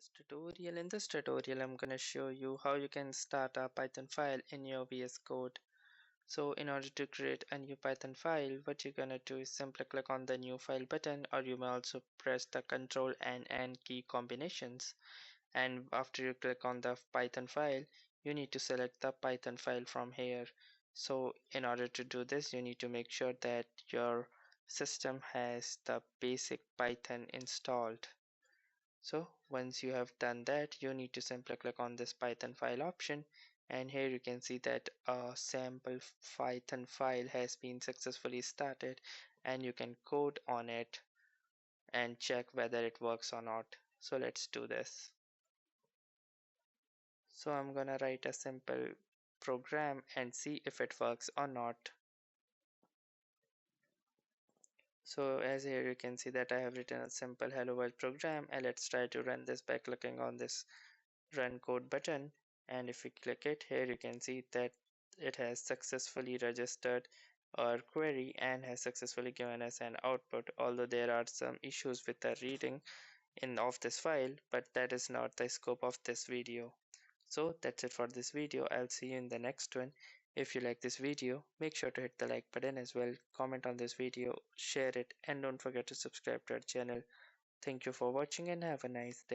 this tutorial. In this tutorial, I'm going to show you how you can start a Python file in your VS Code. So in order to create a new Python file, what you're going to do is simply click on the new file button, or you may also press the Ctrl and N key combinations. And after you click on the Python file, you need to select the Python file from here. So in order to do this, you need to make sure that your system has the basic Python installed. So once you have done that, you need to simply click on this Python file option, and here you can see that a sample Python file has been successfully started, and you can code on it and check whether it works or not. So let's do this. So I'm gonna write a simple program and see if it works or not. So as here you can see that I have written a simple hello world program, and let's try to run this by clicking on this run code button. And if we click it, here you can see that it has successfully registered our query and has successfully given us an output, although there are some issues with the reading of this file, but that is not the scope of this video. So that's it for this video. I'll see you in the next one. If you like this video, make sure to hit the like button as well, comment on this video, share it, and don't forget to subscribe to our channel. Thank you for watching and have a nice day.